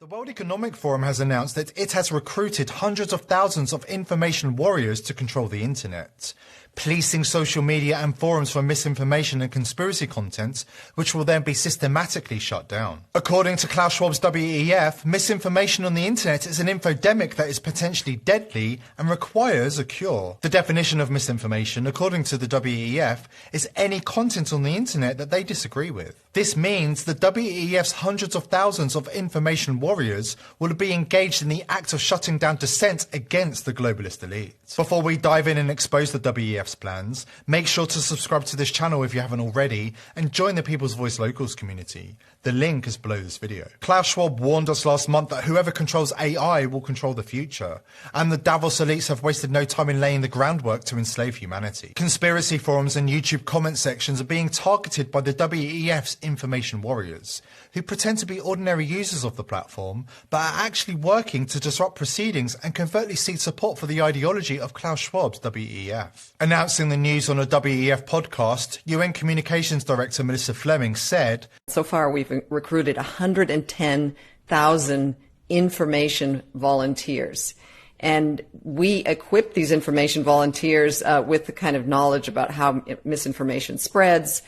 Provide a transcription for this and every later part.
The World Economic Forum has announced that it has recruited hundreds of thousands of information warriors to control the internet, policing social media and forums for misinformation and conspiracy content, which will then be systematically shut down. According to Klaus Schwab's WEF, misinformation on the internet is an infodemic that is potentially deadly and requires a cure. The definition of misinformation, according to the WEF, is any content on the internet that they disagree with. This means the WEF's hundreds of thousands of information warriors will be engaged in the act of shutting down dissent against the globalist elite. Before we dive in and expose the WEF's plans, make sure to subscribe to this channel if you haven't already and join the People's Voice Locals community. The link is below this video. Klaus Schwab warned us last month that whoever controls AI will control the future, and the Davos elites have wasted no time in laying the groundwork to enslave humanity. Conspiracy forums and YouTube comment sections are being targeted by the WEF's information warriors, who pretend to be ordinary users of the platform, but are actually working to disrupt proceedings and covertly seek support for the ideology of Klaus Schwab's WEF. Announcing the news on a WEF podcast, UN Communications Director Melissa Fleming said, "So far we've recruited 110,000 information volunteers. And we equip these information volunteers with the kind of knowledge about how misinformation spreads,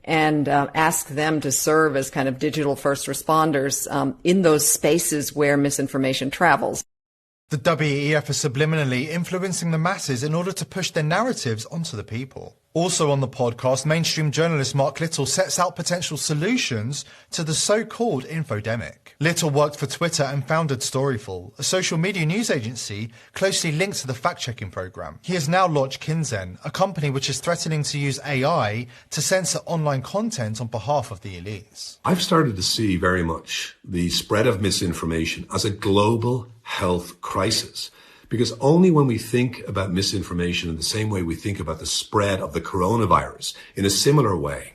and ask them to serve as kind of digital first responders in those spaces where misinformation travels." The WEF is subliminally influencing the masses in order to push their narratives onto the people. Also on the podcast, mainstream journalist Mark Little sets out potential solutions to the so-called infodemic. Little worked for Twitter and founded Storyful, a social media news agency closely linked to the fact-checking program. He has now launched Kinzen, a company which is threatening to use AI to censor online content on behalf of the elites. I've started to see very much the spread of misinformation as a global health crisis. Because only when we think about misinformation in the same way we think about the spread of the coronavirus, in a similar way,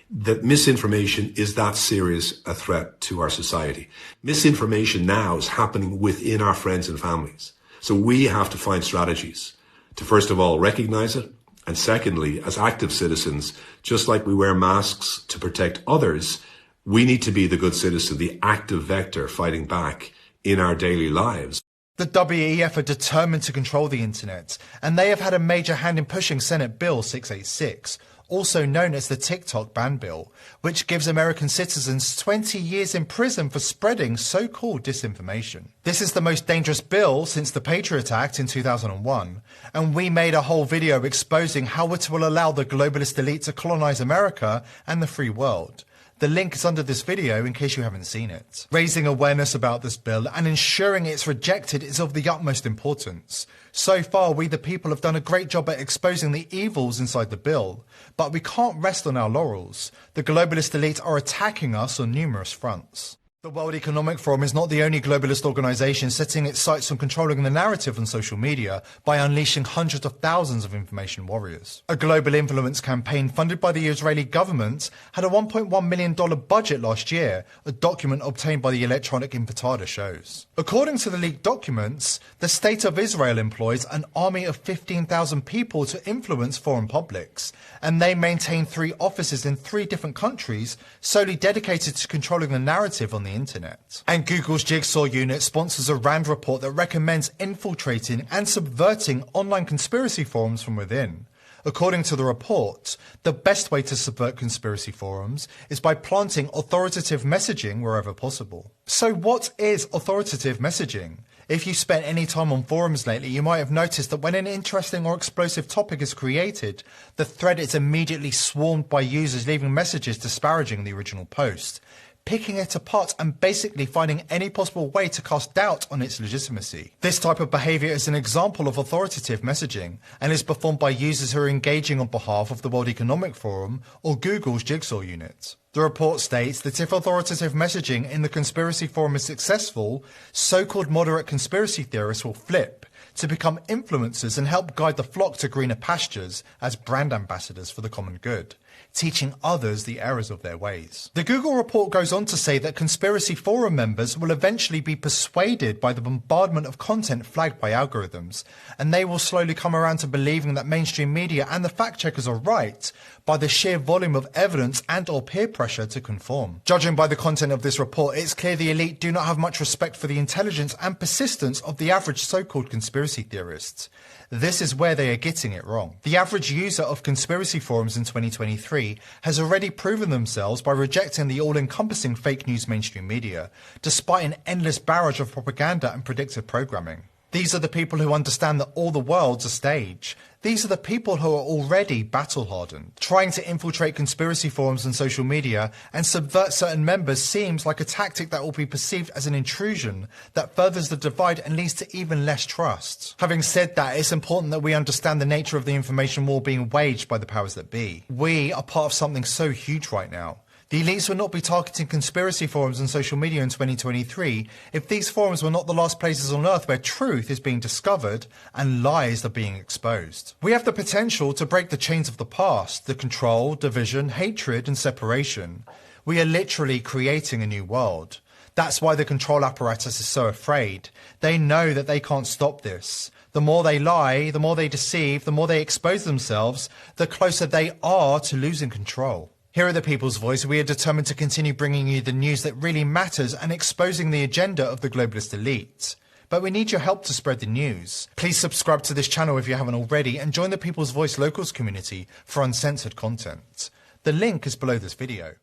that misinformation is that serious a threat to our society. Misinformation now is happening within our friends and families. So we have to find strategies to, first of all, recognize it. And secondly, as active citizens, just like we wear masks to protect others, we need to be the good citizen, the active vector fighting back in our daily lives. The WEF are determined to control the internet, and they have had a major hand in pushing Senate Bill 686, also known as the TikTok ban bill, which gives American citizens 20 years in prison for spreading so-called disinformation. This is the most dangerous bill since the Patriot Act in 2001, and we made a whole video exposing how it will allow the globalist elite to colonize America and the free world. The link is under this video in case you haven't seen it. Raising awareness about this bill and ensuring it's rejected is of the utmost importance. So far, we the people have done a great job at exposing the evils inside the bill, but we can't rest on our laurels. The globalist elite are attacking us on numerous fronts. The World Economic Forum is not the only globalist organisation setting its sights on controlling the narrative on social media by unleashing hundreds of thousands of information warriors. A global influence campaign funded by the Israeli government had a $1.1 million budget last year, a document obtained by the Electronic Intifada shows. According to the leaked documents, the State of Israel employs an army of 15,000 people to influence foreign publics, and they maintain 3 offices in 3 different countries solely dedicated to controlling the narrative on the internet. And Google's Jigsaw unit sponsors a RAND report that recommends infiltrating and subverting online conspiracy forums from within. According to the report, the best way to subvert conspiracy forums is by planting authoritative messaging wherever possible. So what is authoritative messaging? If you spent any time on forums lately, you might have noticed that when an interesting or explosive topic is created, the thread is immediately swarmed by users leaving messages disparaging the original post, picking it apart and basically finding any possible way to cast doubt on its legitimacy. This type of behaviour is an example of authoritative messaging and is performed by users who are engaging on behalf of the World Economic Forum or Google's Jigsaw unit. The report states that if authoritative messaging in the conspiracy forum is successful, so-called moderate conspiracy theorists will flip to become influencers and help guide the flock to greener pastures as brand ambassadors for the common good. teaching others the errors of their ways. The Google report goes on to say that conspiracy forum members will eventually be persuaded by the bombardment of content flagged by algorithms, and they will slowly come around to believing that mainstream media and the fact checkers are right by the sheer volume of evidence and or peer pressure to conform. Judging by the content of this report, it's clear the elite do not have much respect for the intelligence and persistence of the average so-called conspiracy theorists. This is where they are getting it wrong. The average user of conspiracy forums in 2023 has already proven themselves by rejecting the all-encompassing fake news mainstream media, despite an endless barrage of propaganda and predictive programming. These are the people who understand that all the world's a stage. These are the people who are already battle-hardened. Trying to infiltrate conspiracy forums and social media and subvert certain members seems like a tactic that will be perceived as an intrusion that furthers the divide and leads to even less trust. Having said that, it's important that we understand the nature of the information war being waged by the powers that be. We are part of something so huge right now. The elites will not be targeting conspiracy forums and social media in 2023 if these forums were not the last places on earth where truth is being discovered and lies are being exposed. We have the potential to break the chains of the past, the control, division, hatred and separation. We are literally creating a new world. That's why the control apparatus is so afraid. They know that they can't stop this. The more they lie, the more they deceive, the more they expose themselves, the closer they are to losing control. Here at The People's Voice, we are determined to continue bringing you the news that really matters and exposing the agenda of the globalist elite. But we need your help to spread the news. Please subscribe to this channel if you haven't already and join the People's Voice Locals community for uncensored content. The link is below this video.